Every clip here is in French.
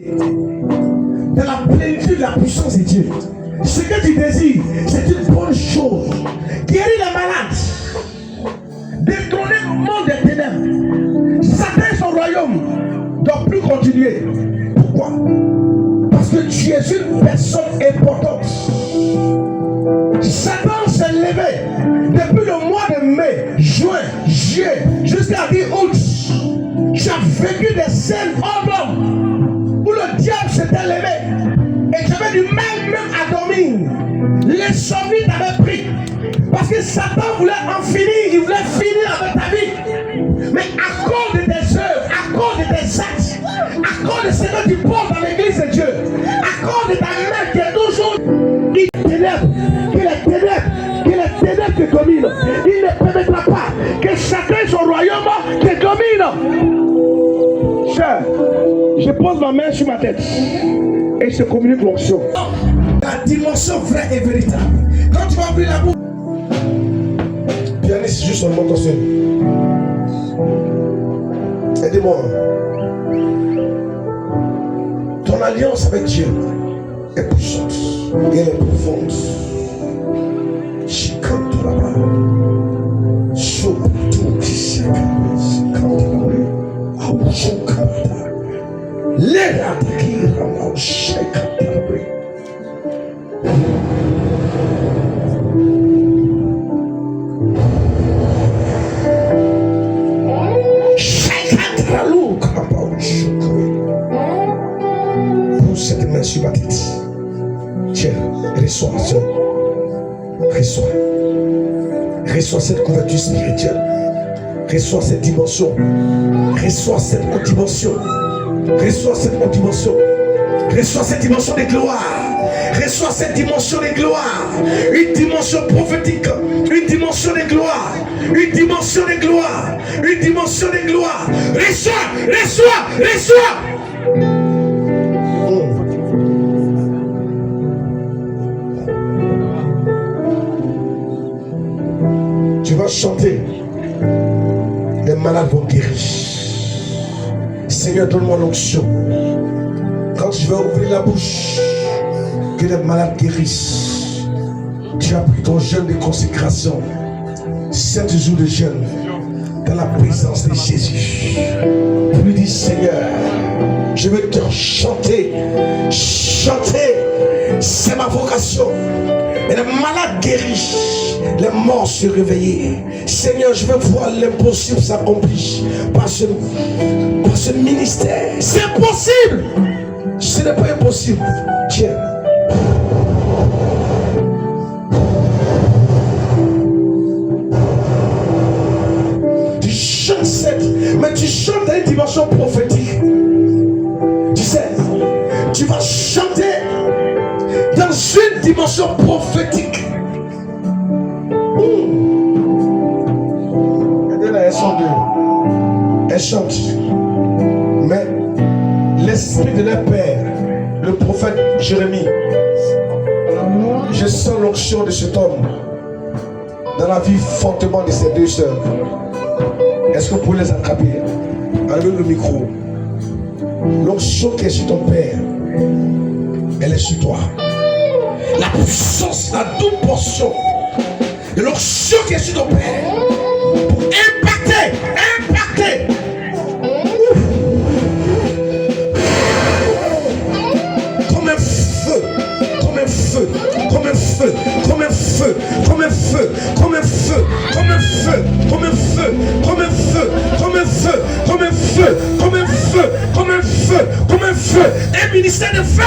Dans la plénitude de la puissance de Dieu. Ce que tu désires, c'est une bonne chose. Guérir les malades. Détrôner le monde des ténèbres. Satan et son royaume ne doit plus continuer. Pourquoi? Parce que tu es une personne importante. Satan s'est levé depuis le mois de mai, juin, juillet, jusqu'à 10 août. Tu as vécu des scènes hors d'homme où le diable s'était levé et tu avais du mal même à dormir. L'insomnie t'avait pris parce que Satan voulait en finir, il voulait finir avec ta vie. Mais à cause de tes œuvres, à cause de tes actes, à cause de ce que tu portes dans l'église de Dieu, à cause de ta main qui est toujours il ténèbres, que les ténèbres te dominent. Il ne permettra pas que chacun son royaume te domine. Cher, je pose ma main sur ma tête et je communique l'onction. La dimension vraie et véritable. Quand tu vas ouvrir la bouche, pianiste, juste un mot seul. Aidez-moi. Ton alliance avec Dieu est puissante et elle est profonde. Chikante là-bas. Surtout qui s'est calmé. Abouchokata. L'air qui ramasse Chekatabré. Pour cette main sur ma tête. Tiens, reçois, reçois cette couverture spirituelle, reçois cette dimension, reçois cette haute dimension, reçois cette haute dimension, reçois cette dimension de gloire, reçois cette dimension de gloire, une dimension prophétique, une dimension de gloire, une dimension de gloire, une dimension de gloire. Reçois. Tu vas chanter, les malades vont guérir. Seigneur, donne-moi l'onction. Quand je vais ouvrir la bouche, que les malades guérissent. Tu as pris ton jeûne de consécration, 7 jours de jeûne, dans la présence de Jésus. Tu lui dis, Seigneur, je veux te chanter, c'est ma vocation. Et les malades guéris, les morts se réveiller. Seigneur, je veux voir l'impossible s'accomplir par ce ministère. C'est possible. Ce n'est pas impossible. Tiens. Tu chantes mais tu chantes dans une dimension prophétique. Tu sais, tu vas chanter dans une dimension prophétique. Elles chantent. Mais l'esprit de leur père, le prophète Jérémie, je sens l'onction de cet homme dans la vie fortement de ces deux sœurs. Est-ce que vous pouvez les attraper? Enlevez le micro. L'onction qui est sur ton père, elle est sur toi. La puissance, la double portion de l'onction qui est sur ton père pour impacter. Comme un feu, comme un feu, comme un feu, comme un feu, comme un feu, comme un feu, comme un feu, comme un feu, comme un feu, comme un feu, comme un feu, comme un feu, comme un feu, comme un feu, un ministère de feu.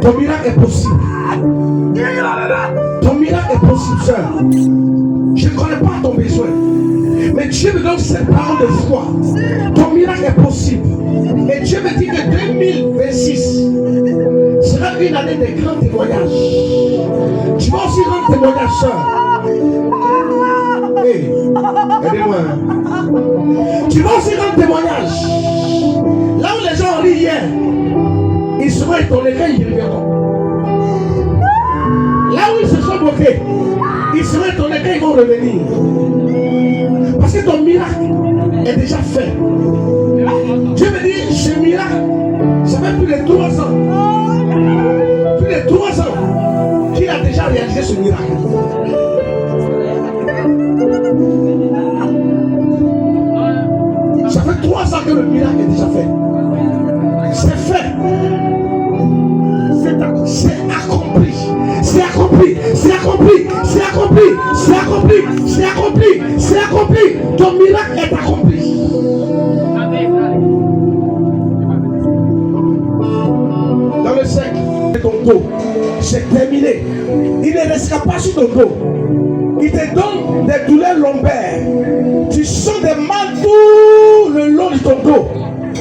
Ton miracle est possible. Ton miracle est possible, sœur. Je ne connais pas ton besoin, mais Dieu me donne cette parole de foi. Ton miracle est possible. Et Dieu me dit que 2026 sera une année de grands témoignages. Tu vas aussi rendre témoignage, sœur. Hey, aidez-moi. Tu vas aussi rendre témoignage. Là où les gens ont ri hier, ils seront étonnés quand ils reviendront. Là où ils se sont bloqués, ils seront étonnés quand ils vont revenir. Parce que ton miracle est déjà fait. Dieu me dit, ce miracle, ça fait plus de 3 ans. Plus de 3 ans qu'il a déjà réalisé ce miracle. Ça fait 3 ans que le miracle est déjà fait. C'est fait. C'est accompli. C'est accompli. C'est accompli. C'est accompli. C'est accompli. C'est accompli. C'est accompli. Ton miracle est accompli. Dans le cercle de ton dos, c'est terminé. Il ne restera pas sur ton dos. Il te donne des douleurs lombaires. Tu sens des mal tout le long de ton dos.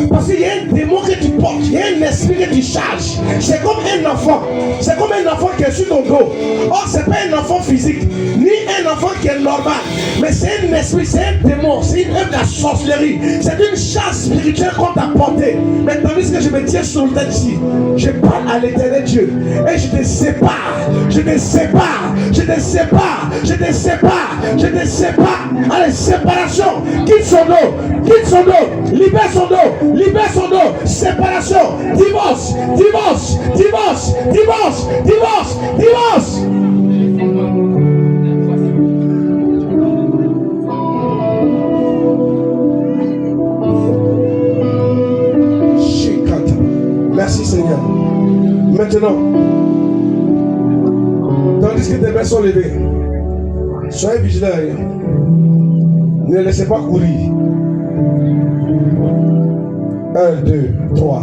Parce qu'il y a un démon que tu portes, il y a un esprit que tu charges. C'est comme un enfant. C'est comme un enfant qui est sur ton dos. Or, ce n'est pas un enfant physique, ni un enfant qui est normal. Mais c'est un esprit, c'est un démon, c'est une œuvre de la sorcellerie. C'est une charge spirituelle qu'on t'a portée. Mais tandis que je me tiens sur le tête ici, je parle à l'éternel Dieu. Et je te sépare. Je te sépare. Je te sépare. Je te sépare. Je te sépare. Allez, séparation. Quitte son dos. Quitte son dos. Libère son dos. Libère son dos. Séparation. Divorce. Divorce. Divorce. Divorce. Divorce. Divorce. Merci Seigneur. Maintenant, tandis que tes mains sont levées, soyez vigilants. Ne laissez pas courir. 1, 2, 3.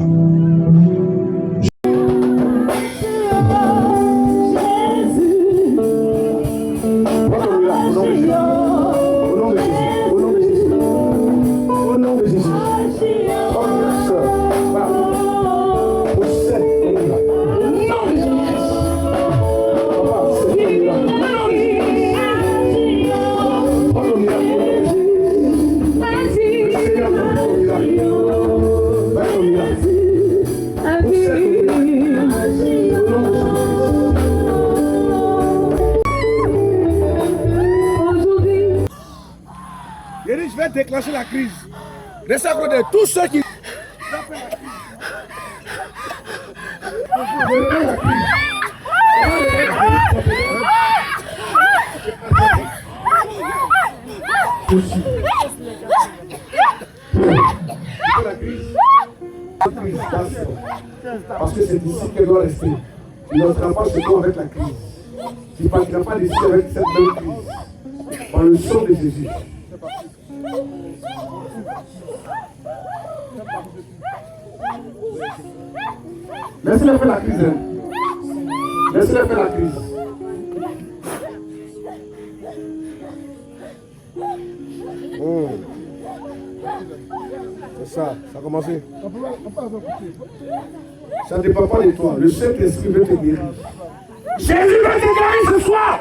Je vais déclencher la crise. Restez à côté de tous ceux qui... Parce que c'est ici qu'elle doit rester. Il n'entrera pas chez toi avec la crise. Tu ne partiras pas d'ici avec cette même crise. Par le sang de Jésus. Laissez-le faire la crise. Laissez-le faire la crise. Oh. C'est ça, ça a commencé. Ça ne dépend pas de toi. Le Saint-Esprit veut te guérir. Jésus veut te guérir ce soir.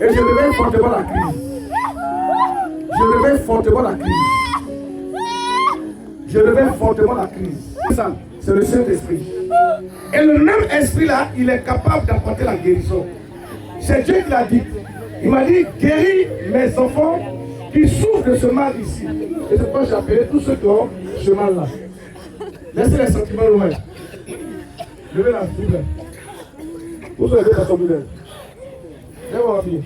Et je réveille fortement la crise. Je réveille fortement la crise. Je réveille fortement la crise. C'est ça, c'est le Saint-Esprit. Et le même esprit-là, il est capable d'apporter la guérison. C'est Dieu qui l'a dit. Il m'a dit, guéris mes enfants qui souffrent de ce mal ici. Et c'est pourquoi j'ai appelé tous ceux qui ont ce mal-là. Laissez les sentiments loin. Levez la Bible. Vous avez levé ta Bible. Lève-moi ma fille.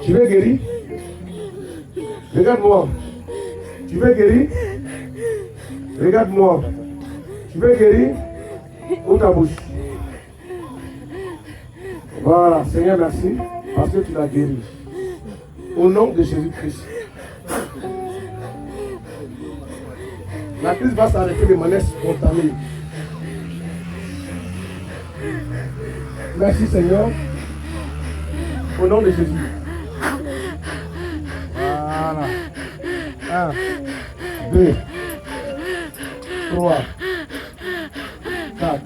Tu veux guérir? Regarde-moi. Tu veux guérir? Regarde-moi. Tu veux guérir? Ouvre ta bouche. Voilà, Seigneur, merci parce que tu l'as guéri. Au nom de Jésus-Christ. La crise va s'arrêter de manière spontanée. Merci Seigneur. Au nom de Jésus. Voilà. 1, 2, 3, 4.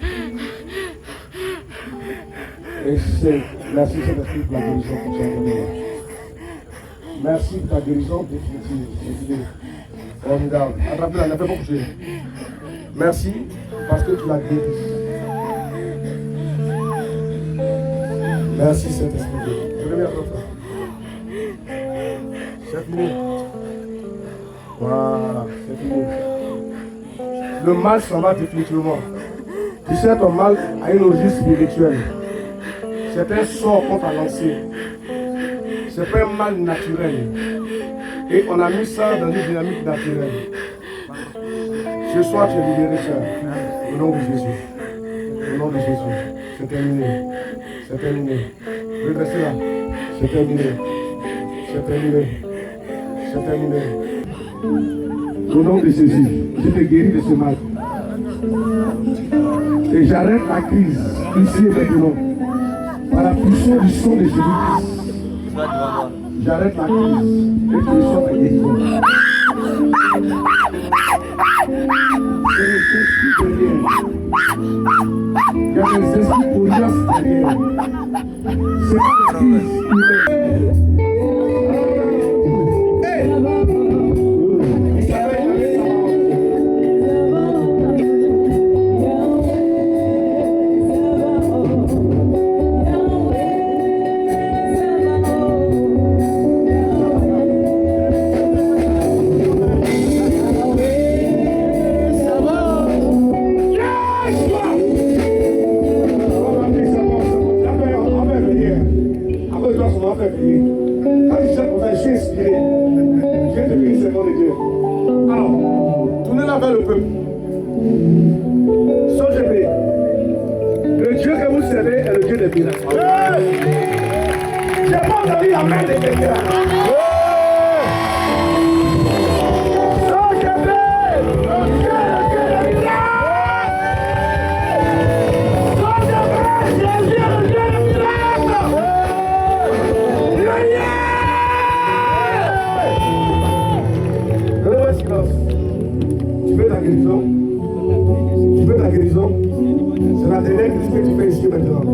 Et 5. Merci Saint-Esprit pour la guérison que tu as donnée. Merci pour ta guérison définitive. Formidable. Attrapez-la, ne fais pas bouger. Merci parce que tu l'as guéri. Merci Saint-Esprit. Je reviens à toi. C'est fini. Voilà, c'est fini. Le mal s'en va définitivement. Tu sais, ton mal a une origine spirituelle. C'est un sort qu'on t'a lancé. C'est pas un mal naturel. Et on a mis ça dans une dynamique naturelle. Ce soir, tu es libéré, sœur. Au nom de Jésus. Au nom de Jésus. C'est terminé. C'est terminé. Redressez là. C'est terminé. C'est terminé. C'est terminé. Au nom de Jésus, je te guéris de ce mal. Et j'arrête la crise ici et maintenant. Par la puissance du sang de Jésus-Christ. J'arrête la crise et tu reçois ta guérison. C'est le Saint-Esprit derrière. Il y a des esprits coriaces derrière. C'est pas une crise. Le Dieu que vous servez est le Dieu des miracles. J'ai pas entendu la main de quelqu'un. Tu veux ta guérison? Tu veux ta guérison? C'est la dernière crise que tu fais ici maintenant.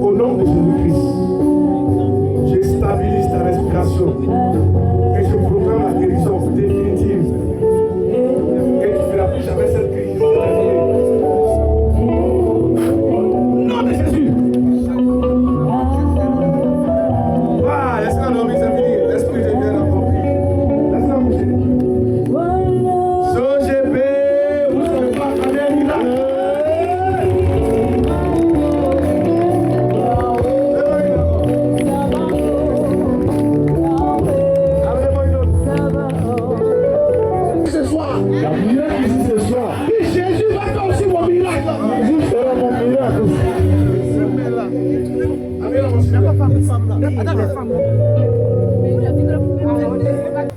Au nom de Jésus-Christ, je stabilise ta respiration et je proclame la guérison définitive. Et tu ne feras plus jamais cette crise. Au nom de Jésus. Ah, laisse-moi dormir, c'est fini. L'esprit de Dieu l'a compris. Laisse-moi bouger.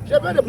J'ai pas de